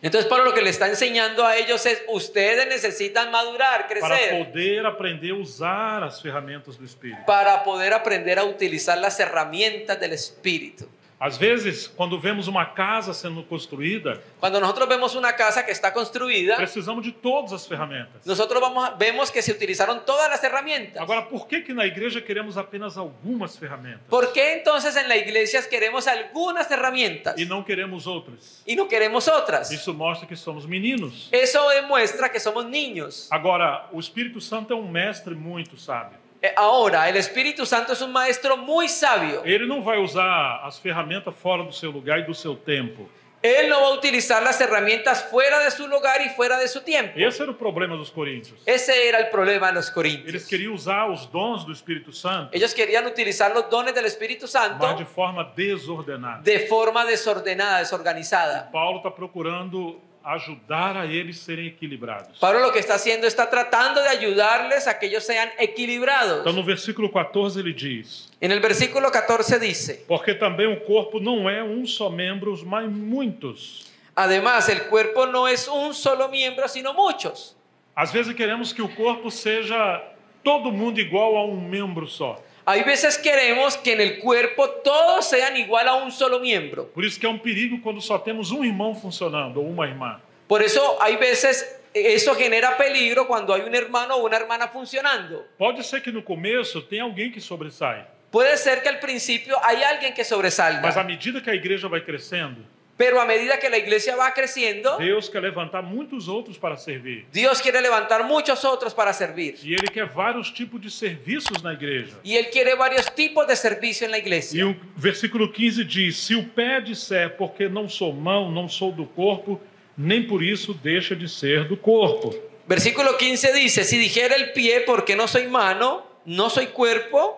Entonces Pablo lo que le está enseñando a ellos es, ustedes necesitan madurar, para crecer, poder aprender a usar as ferramentas do Espírito. para poder aprender a utilizar las herramientas del Espíritu. Às vezes, quando vemos uma casa sendo construída, Cuando nosotros vemos una casa que está construida, precisamos de todas as ferramentas. nosotros vemos que se utilizaron todas las herramientas. Agora, por que na igreja queremos apenas algumas ferramentas ¿Por qué entonces en la iglesia queremos algunas herramientas e não queremos outras? y no queremos otras? Isso mostra que somos meninos. Eso demuestra que somos niños. Agora, o Espírito Santo é um mestre muito sábio. Ahora, el Espíritu Santo es un maestro muy sabio. Ele não vai usar as ferramentas fora do seu lugar e do seu tempo. Él no va a utilizar las herramientas fuera de su lugar y fuera de su tiempo. Esse era o problema dos coríntios. Ese era el problema de los Eles corintios. queriam usar os dons do Espírito Santo, Ellos querían utilizar los dones del Espíritu mas de Santo forma desordenada. de forma desordenada, desorganizada. Paulo está procurando ajudar a eles serem equilibrados. Pablo lo que está haciendo está tratando de ayudarles a que ellos sean equilibrados. Então, no versículo 14, ele diz: En el versículo 14 dice, porque também o corpo não é um só membro, mas muitos. además el cuerpo no es un solo miembro, sino muchos. Às vezes queremos que o corpo seja todo mundo igual a um membro só. Hay veces queremos que en el cuerpo todos sean igual a un solo miembro. Por isso que é um perigo quando só temos um irmão funcionando ou uma irmã. Por eso hay veces eso genera peligro cuando hay un hermano o una hermana funcionando. Pode ser que no começo tenha alguém que sobressai, Puede ser que al principio hay alguien que mas à sobresalga, medida que a igreja vai crescendo, pero a medida que la iglesia va creciendo, Deus quer levantar muitos outros para servir. Dios quiere levantar muchos otros para servir. E Ele quer vários tipos de serviços na igreja. Y Él quiere varios tipos de servicio en la E iglesia. o versículo 15 diz: se o pé disser, porque não sou mão, não sou do corpo, nem por isso deixa de ser do corpo. Versículo 15 dice, si dijera el pie, porque no soy mano, no soy cuerpo,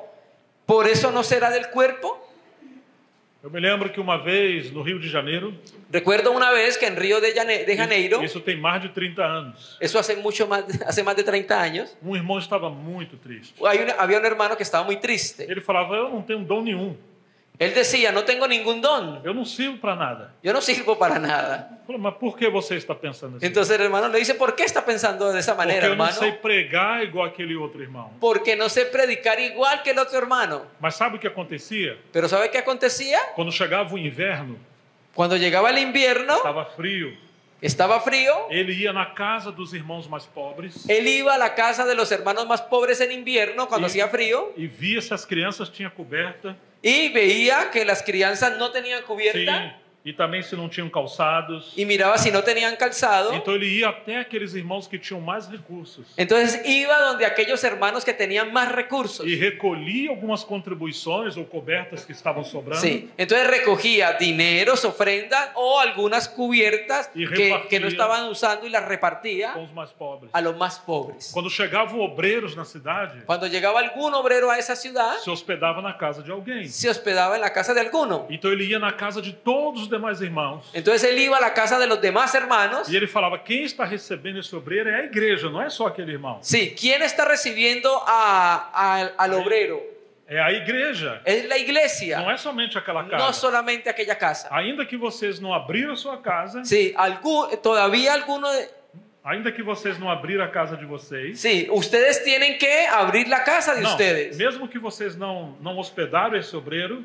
por eso no será del cuerpo. Eu me lembro que uma vez no Rio de Janeiro, Recuerdo una vez que en Río de Janeiro, isso tem mais de 30 anos, eso hace hace más de 30 años, um irmão estava muito triste. había un hermano que estaba muy triste. Ele falava: eu não tenho dom nenhum, Él decía, no tengo ningún don, eu não sirvo para nada. yo no sirvo para nada. Eu falei: mas por que você está pensando assim? Entonces el hermano le dice, ¿por qué está pensando de esa Porque manera, eu não hermano? sei pregar igual aquele outro irmão. Porque no sé predicar igual que el otro hermano. Mas sabe o que acontecia? Pero ¿sabe qué acontecía? Quando chegava o inverno, Cuando llegaba el invierno, estava frio, estaba frío, ele ia na casa dos irmãos mais pobres él iba a la casa de los hermanos más pobres en invierno cuando hacía frío e via se as crianças tinham coberta, y veía que las crianzas no tenían sim, cubierta e também se não tinham calçados. y miraba si no tenían calzado. Então ele ia até aqueles irmãos que tinham mais recursos Entonces iba donde aquellos hermanos que tenían más recursos. e recolhia algumas contribuições ou cobertas que estavam sobrando. Sí, entonces recogía dineros, ofrendas o algunas cubiertas Y que repartía no estaban usando y las repartía com os mais pobres. a los más pobres. Quando chegavam obreiros na cidade, Cuando llegaba algún obrero a esa ciudad, se hospedava na casa de alguém. se hospedaba en la casa de alguno. Então ele ia na casa de todos os demais irmãos Entonces él iba a la casa de los demás hermanos. e ele falava: quem está recebendo esse obreiro é a igreja, não é só aquele irmão. Sí, ¿quién está recibiendo al obrero? É a igreja, Es la iglesia, não é somente aquela no casa. solamente aquella casa. Ainda que vocês não abriram a sua casa, Sí, todavía alguno ainda que vocês não abriram a casa de vocês, sí, ustedes tienen que abrir la casa de não, ustedes. mesmo que vocês não hospedaram esse obreiro,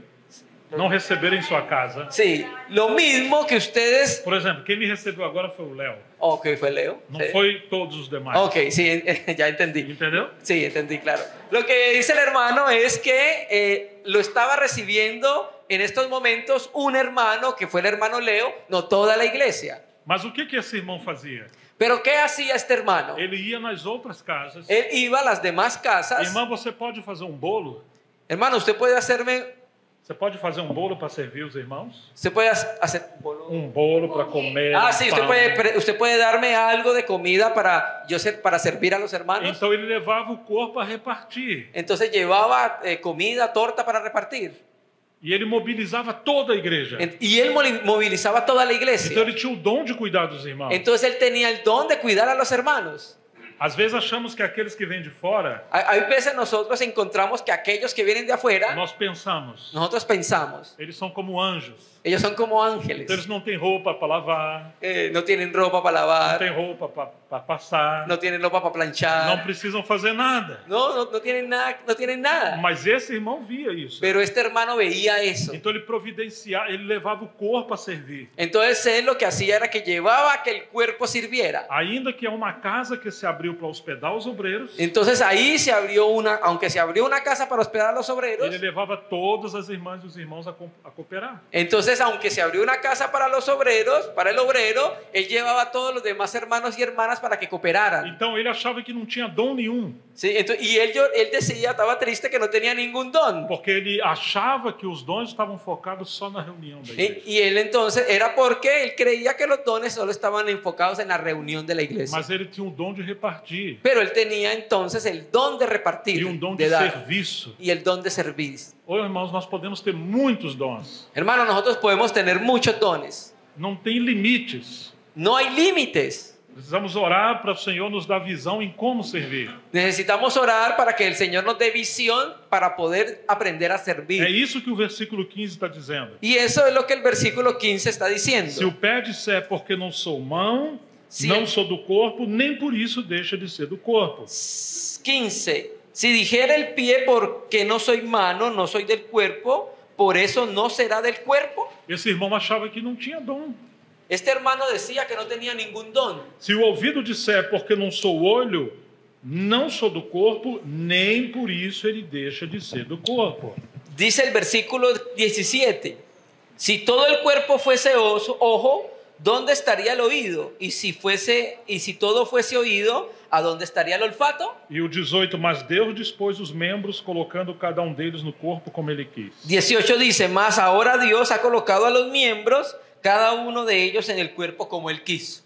não receberam em sua casa. Sí, lo mismo que ustedes. Por exemplo, quem me recebeu agora foi o Léo, Ok, fue Leo. não Sí. foi todos os demais. Ok, sí, ya entendí. Entendeu? Sí, entendí, claro. Lo que dice el hermano es que lo estaba recibiendo en estos momentos un hermano que fue el hermano Leo, no toda la iglesia. Mas o que esse irmão fazia? Pero ¿qué hacía este hermano? Ele ia nas outras casas. Él iba a las demás casas. Irmã, você pode fazer um bolo? Hermano, usted puede hacerme, Você pode fazer um bolo para servir os irmãos? usted puede hacer. Um bolo para comer. Ah, um sí, pão. usted puede darme algo de comida para servir a los hermanos. Então ele levava o corpo a repartir. Entonces llevaba comida, torta para repartir. E ele mobilizava toda a igreja. Y él movilizaba toda la Então iglesia. ele tinha o dom de cuidar dos irmãos. Entonces él tenía el don de cuidar a los hermanos. Às vezes achamos que aqueles que vêm de fora, Hay veces nosotros encontramos que aquellos que vienen de afuera, nós pensamos, nosotros pensamos, eles são como anjos. ellos son como ángeles. Então eles não têm roupa para lavar, No tienen ropa para não lavar, têm roupa para passar, no tienen ropa para não planchar, precisam fazer nada. no tienen nada, no tienen nada. Mas esse irmão via isso. Pero este hermano veía eso. Então ele providenciava, ele levava o corpo a servir. Entonces él lo que hacía era que llevaba a que el cuerpo sirviera. Ainda que é uma casa que se abriu para hospedar os obreiros, Entonces ahí aunque se abrió una casa para hospedar a los obreros, ele levava todas as irmãs e os irmãos a cooperar. entonces aunque se abrió una casa para los obreros, para el obrero, él llevaba a todos los demás hermanos y hermanas para que cooperaran. Então ele achava que não tinha dom nenhum, Sí, y él decía, estaba triste que no tenía ningún don. porque ele achava que os dons estavam focados só na reunião da igreja. Y él entonces era porque él creía que los dones solo estaban enfocados en la reunión de la iglesia. Mas ele tinha o dom de repartir Pero él tenía entonces el don de repartir, e dom de de dar, serviço. y el don de servir. Ô, irmãos, nós podemos ter muitos dons. Hermano, nosotros podemos tener muchos dones. Não tem limites. No hay límites. Precisamos orar para o Senhor nos dar visão em como servir. Necesitamos orar para que el Señor nos dé visión para poder aprender a É servir. isso que o versículo 15 está dizendo. Y eso es lo que el versículo 15 está Se diciendo. o pé disser porque não sou mão, Sim. não sou do corpo, nem por isso deixa de ser do corpo. 15. Si dijera el pie porque no soy mano, no soy del cuerpo, por eso no será del cuerpo. Esse irmão achava que não tinha dom. Este hermano decía que no tenía ningún don. Se o ouvido disser porque não sou olho, não sou do corpo, nem por isso ele deixa de ser do corpo. Dice el versículo 17, si todo el cuerpo fuese ojo, ¿dónde estaría el oído? Y si todo fuese oído, ¿a dónde estaría el olfato? E o 18, mas Deus dispôs os membros, colocando cada um deles no corpo como ele quis. 18 dice, mas ahora Dios ha colocado a los miembros, cada uno de ellos en el cuerpo como Él quiso.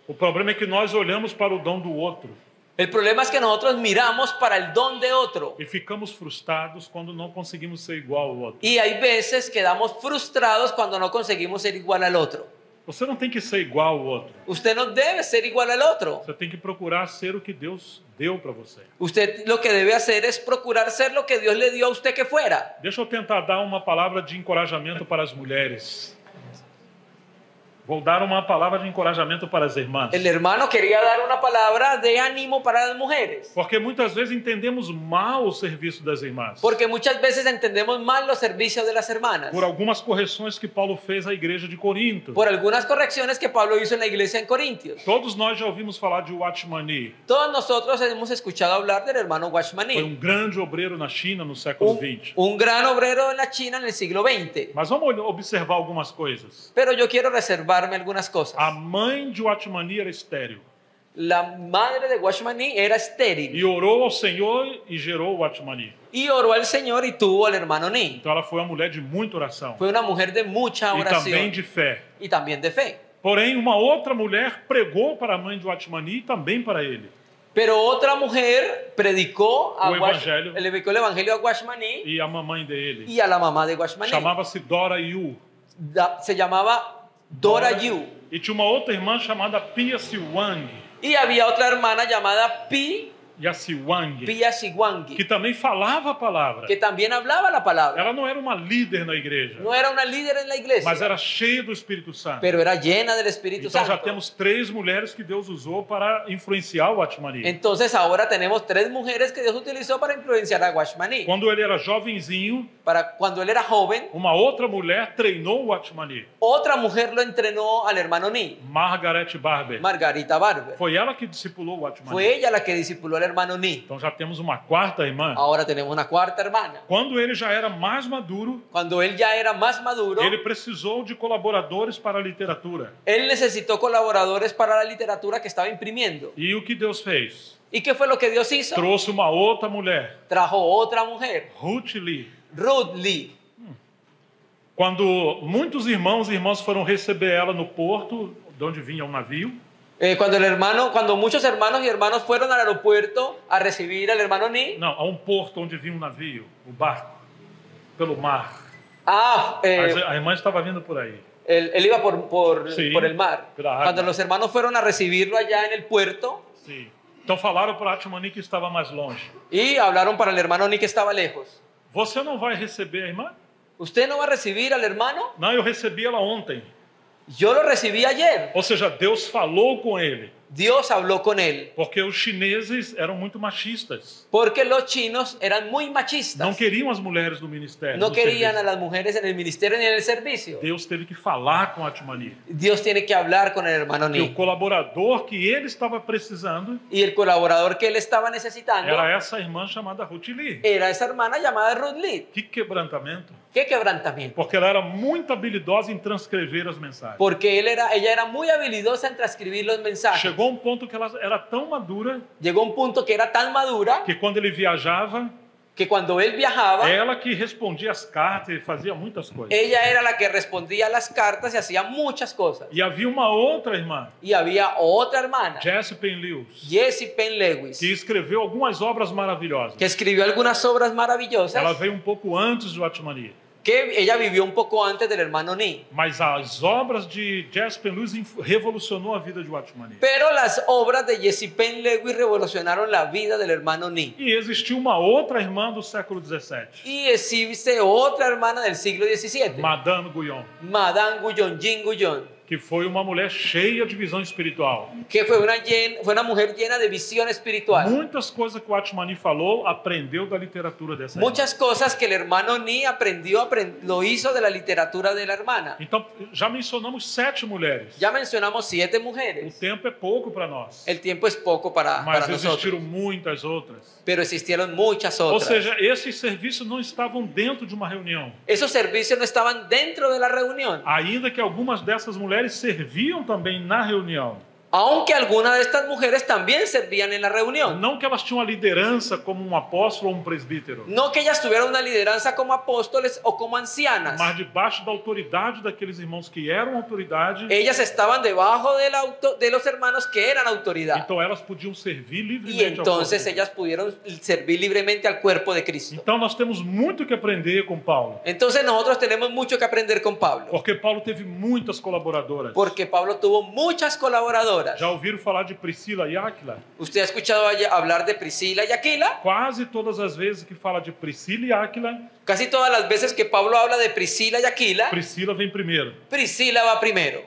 O problema é que nós olhamos para o dom do outro El problema es que nosotros miramos para el don de otro e ficamos frustrados quando não conseguimos ser igual ao outro. y hay veces quedamos frustrados cuando no conseguimos ser igual al otro. Você não tem que ser igual ao outro. Usted no debe ser igual al otro. Você tem que procurar ser o que Deus deu para você. Usted lo que debe hacer es procurar ser lo que Dios le dio a usted que fuera. Deixa eu tentar dar uma palavra de encorajamento para as mulheres. Vou dar uma palavra de encorajamento para as irmãs. El hermano quería dar una palabra de ánimo para las mujeres. Porque muitas vezes entendemos mal o serviço das irmãs. Porque muchas veces entendemos mal los servicios de las hermanas. Por algumas correções que Paulo fez à igreja de Corinto. Por algunas correcciones que Pablo hizo en la iglesia en Corintios. Todos nós já ouvimos falar de Watchmani. Todos nosotros hemos escuchado hablar del hermano Foi Watchmani. grande obreiro na China no século XX. Un gran obrero en la China en el siglo XX. Mas vamos observar algumas coisas. Pero yo quiero reservarme algunas cosas. A mãe de Watchmani era estéril. La madre de Watchmani era estéril. E orou ao Senhor e gerou Watchmani. Y oró al Señor y tuvo al hermano Ni. Então ela foi uma mulher de muita oração. Fue una mujer de mucha E oración. também de fé. Y también de fe. Porém, uma outra mulher pregou para a mãe de Watchmani e também para ele. Pero otra mujer predicó O evangelio. el evangelio a Watchmani E a mamãe dele. y a la mamá de Watchmani. Chamava-se Dora Yu. Se llamaba Dora Yu. E tinha uma outra irmã chamada Pia Siwang. Y había otra hermana llamada Pia Siwangi, Que também falava a palavra. que también hablaba la palabra. Ela não era uma líder na igreja, No era una líder en la iglesia, mas era cheia do Espírito Santo. pero era llena del Espíritu Então já Santo. temos 3 mulheres que Deus usou para influenciar o Watchmani. Entonces ahora tenemos 3 mujeres que Dios utilizó para influenciar a Watchmani. Quando ele era jovenzinho, Para cuando él era joven, uma outra mulher treinou o Watchmani, otra mujer lo entrenó al hermano Ni, Margaret Barber. Margarita Barber. Foi ela que discipulou o Watchmani. Fue ella la que discipuló al hermano Ni. Então já temos uma quarta irmã. Ahora tenemos una cuarta hermana. Quando ele já era mais maduro, Cuando él ya era más maduro, ele precisou de colaboradores para a literatura. él necesitó colaboradores para la literatura que estaba imprimiendo. E o que Deus fez? ¿Y qué fue lo que Dios hizo? Trouxe uma outra mulher, Trajo otra mujer, Ruth Lee. Ruth Lee. Quando muitos irmãos e irmãs foram receber ela no porto, de onde vinha um navio, Cuando muchos hermanos y hermanas fueron al aeropuerto a recibir al hermano Ni, não, a um porto onde vinha um navio, o barco, pelo mar. ah, A irmã estava vindo por aí. él iba por Sí, el mar. por la agua. Cuando los hermanos fueron a recibirlo allá en el puerto Sim. Então falaram para Watchmani que estava mais longe. y hablaron para el hermano Ni que estaba lejos. Você não vai receber a irmã? ¿Usted no va a recibir al hermano? Não, eu recebi ela ontem. Yo lo recibí ayer. Ou seja, Deus falou com ele. Dios habló con él. Porque os chineses eram muito machistas. Porque los chinos eran muy machistas. Não queriam as mulheres no ministério. No no querían a serviço. las mujeres en el ministerio ni en el servicio. Deus teve que falar com Watchmani. Dios tiene que hablar con el hermano E o Ni. colaborador que ele estava precisando Y el colaborador que él estaba necesitando era essa irmã chamada Ruth Lee. era esa hermana llamada Ruth Lee. Que quebrantamento. ¡Qué quebrantamiento! Porque ela era muito habilidosa em transcrever as mensagens. Porque ella era muy habilidosa en transcribir los mensajes. Chegou um ponto que ela era tão madura Llegó un punto que era tan madura que quando ele viajava, que cuando él viajaba, ela que respondia as cartas e fazia muitas coisas. ella era la que respondía las cartas y hacía muchas cosas. E havia uma outra irmã, Y había otra hermana, Jessie Penn Lewis, Jessie Penn Lewis, que escreveu algumas obras maravilhosas. que escribió algunas obras Ela maravillosas, veio um pouco antes de Watchmani. que ella vivió un poco antes del hermano Ni. Mas as obras de Jessie Penn Lewis revolucionou a vida de Watchmani. Pero las obras de Jessie Penn Lewis revolucionaron la vida del hermano Ni. E existiu uma outra irmã do século XVII, Y existe otra hermana del siglo XVII, Madame Guyon. Madame Guyon, Jean Guyon. que foi uma mulher cheia de visão espiritual. que fue una mujer llena de visión espiritual. Muitas coisas que o Atmani falou, aprendeu da literatura dessa irmã. Muchas cosas que el hermano Ni lo hizo de la literatura de la hermana. Então, já mencionamos 7 mulheres. Ya mencionamos 7 O mujeres. tempo é pouco para nós. El tiempo es poco para Mas nosotros. existiram muitas outras. Pero existieron muchas Ou otras. seja, esses serviços não estavam dentro de uma reunião. Esos servicios no estaban dentro de la reunión. Ainda que algumas dessas mulheres serviam também na reunião. Aunque algunas de estas mujeres también servían en la reunión. Não que elas tinham a liderança como um apóstolo ou um presbítero, No que ellas tuvieran una liderança como apóstoles o como ancianas. mas debaixo da autoridade daqueles irmãos que eram autoridade, Ellas estaban debajo de los hermanos que eran autoridad. então elas podiam servir Y livremente ao corpo. entonces ellas pudieron servir libremente al cuerpo de Cristo. Então nós temos muito que aprender com Paulo, Entonces nosotros tenemos mucho que aprender con Pablo. porque Paulo teve muitas colaboradoras. Porque Pablo tuvo muchas colaboradoras. Já ouviram falar de Priscila e Áquila? ¿Usted ha escuchado hablar de Priscila y Aquila? Quase todas as vezes que fala de Priscila e Áquila, Casi todas las veces que Pablo habla de Priscila y Aquila, Priscila vem primeiro. Priscila va primero.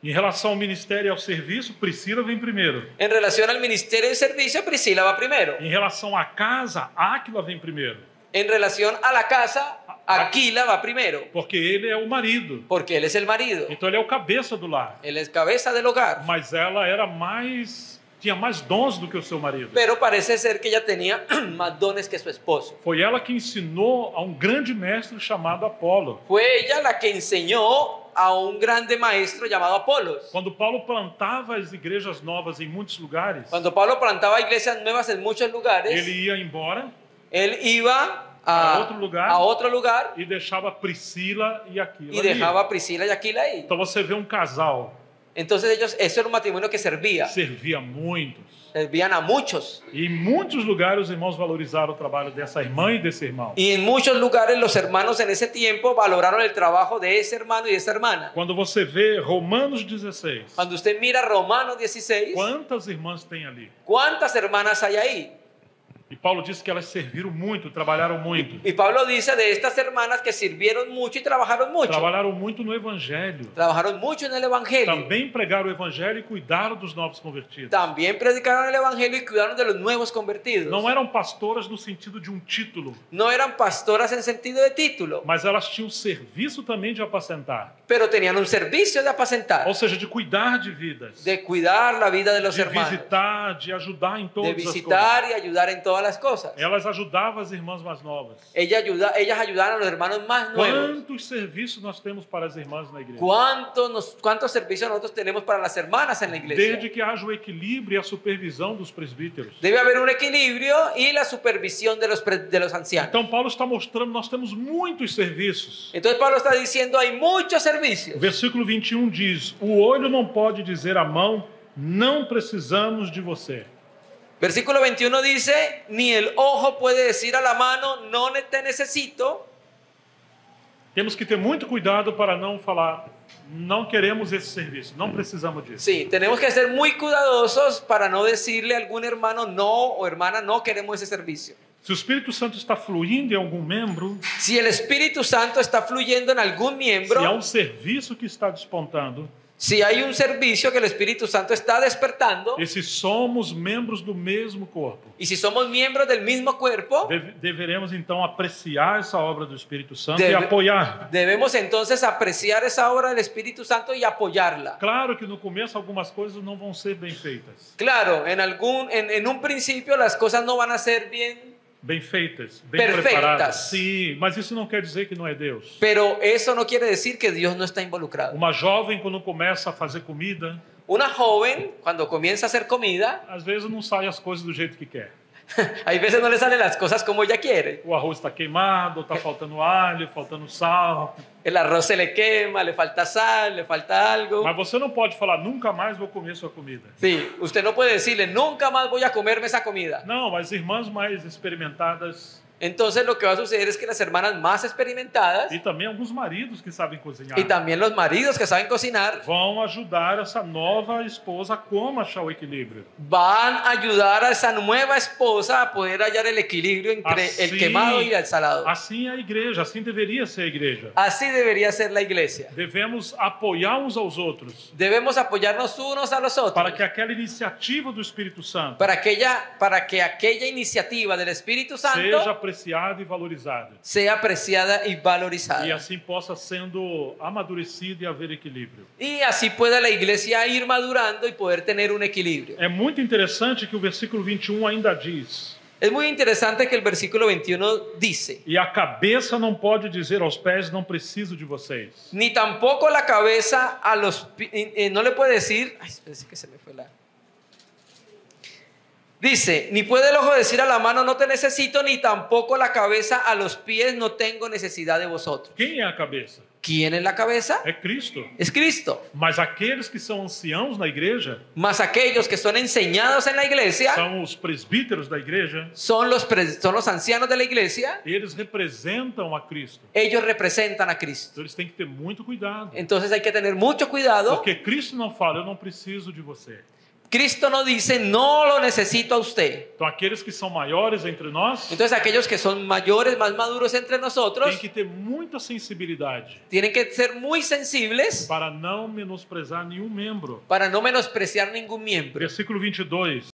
Em relação ao ministério e ao serviço, Priscila vem primeiro. En relación al ministerio y servicio, Priscila va primero. Em relação à casa, Áquila vem primeiro. En relación a la casa, Aquila va primero. Porque ele é o marido. Porque él es el marido. Então ele é o cabeça do lar. Él es cabeza del hogar. Mas ela era tinha mais dons do que o seu marido. Pero parece ser que ella tenía más dones que su esposo. Foi ela que ensinou a um grande mestre chamado Apolo. Fue ella la que enseñó a un grande maestro llamado Apolos. Quando Paulo plantava as igrejas novas em muitos lugares, Cuando Pablo plantaba iglesias nuevas en muchos lugares, ele ia embora él iba a outro lugar, a otro lugar e deixava Priscila e Aquila y ali. dejaba a Priscila y Aquila ahí. Então você vê um casal, Entonces eso era un matrimonio que servía. servia muitos. Servían a muchos. E em muitos lugares os irmãos valorizaram o trabalho dessa irmã e desse irmão. Y en muchos lugares los hermanos en ese tiempo valoraron el trabajo de ese hermano y de esa hermana. Quando você vê Romanos 16, Cuando usted mira Romanos 16, quantas irmãs tem ali? ¿cuántas hermanas hay ahí? E Paulo disse que elas serviram muito, trabalharam muito. Y Pablo dice de estas hermanas que sirvieron mucho y trabajaron mucho. Trabalharam muito no Evangelho. Trabajaron mucho en el Evangelio. Também pregaram o Evangelho e cuidaram dos novos convertidos. También predicaron el Evangelio y cuidaron de los nuevos convertidos. Não eram pastoras no sentido de um título, No eran pastoras en sentido de título, mas elas tinham serviço também de apacentar. pero tenían un servicio de apacentar, Ou seja, de cuidar de vidas, de cuidar la vida de los de hermanos, visitar, de ajudar em de todas as coisas. visitar y ayudar en todas las cosas. Elas ajudavam as irmãs mais novas. Ellas ayudaron a los hermanos más nuevos. Quantos serviços nós temos para as irmãs na igreja? ¿Cuántos servicios nosotros tenemos para las hermanas en la iglesia? Desde que haja o equilíbrio e a supervisão dos presbíteros. Debe haber un equilibrio y la supervisión de los ancianos. Então Paulo está mostrando, nós temos muitos serviços. Entonces Pablo está diciendo hay muchos servicios. O versículo 21 diz: o olho não pode dizer à mão, não precisamos de você. Versículo 21 dice, ni el ojo puede decir a la mano, no te necesito. Temos que ter muito cuidado para não falar, não queremos esse serviço, não precisamos disso. Sí, tenemos que ser muy cuidadosos para no decirle a algún hermano no o hermana no queremos ese servicio. Se o Espírito Santo está fluindo em algum membro, Si el Espíritu Santo está fluyendo en algún se há miembro, um serviço que está despontando, si hay un servicio que el Espíritu Santo está despertando, e se somos membros do mesmo corpo, y si somos miembros del mismo cuerpo, deveremos então apreciar essa obra do Espírito Santo e Deve- apoiar. debemos entonces apreciar esa obra del Espíritu Santo y apoyarla. Claro que no começo algumas coisas não vão ser bem feitas, Claro, en un principio las cosas no van a ser bem feitas, bem Perfeitas. preparadas. Sim, mas isso não quer dizer que não é Deus. pero eso no quiere decir que Dios no está involucrado. Uma jovem, quando começa a fazer comida, Una joven, cuando comienza a hacer comida, às vezes não saem as coisas do jeito que quer. hay veces no le salen las cosas como ella quiere. O arroz está queimado, está faltando alho, faltando sal. El arroz se le quema, le falta sal, le falta algo. Mas você não pode falar, nunca mais vou comer sua comida. Sí, usted no puede decirle, nunca más voy a comerme esa comida. Não, as irmãs mais experimentadas Entonces lo que va a suceder es que las hermanas más experimentadas e também alguns maridos que sabem cozinhar y también los maridos que saben cocinar vão ajudar essa nova esposa a como achar o equilíbrio. van a ayudar a esa nueva esposa a poder hallar el equilibrio entre el quemado y el salado. Assim é a igreja, assim deveria ser a igreja. Así debería ser la iglesia. Devemos apoiar uns aos outros Debemos apoyarnos unos a los para otros que aquela iniciativa do Espírito Santo para que aquella iniciativa del Espíritu seja Santo apreciada e valorizada. sea apreciada y E valorizada. assim possa sendo amadurecida e haver equilíbrio. Y así pueda la iglesia ir madurando y poder tener un equilibrio. É muito interessante que o versículo 21 ainda diz: Es muy interesante que el versículo 21 dice: e a cabeça não pode dizer aos pés, não preciso de vocês. ni tampoco la cabeza a los no le puede decir, ay, espérese que se me fue la. Dice, ni puede el ojo decir a la mano no te necesito, ni tampoco la cabeza a los pies no tengo necesidad de vosotros. Quem é a cabeça? ¿Quién es la cabeza? É Cristo. Es Cristo. Mas aqueles que são anciãos na igreja, Mas aquellos que son enseñados en la iglesia são os presbíteros da igreja, son los ancianos de la iglesia. eles representam a Cristo. Ellos representan a Cristo. Então eles têm que ter muito cuidado. Entonces hay que tener mucho cuidado. Porque Cristo não fala, eu não preciso de você. Cristo no dice, no lo necesito a usted. Então aqueles que são maiores entre nós Entonces aquellos que son mayores, más maduros entre nosotros, têm que ter muita sensibilidade tienen que ser muy sensibles para não menosprezar nenhum membro. para no menospreciar ningún miembro. Versículo 22.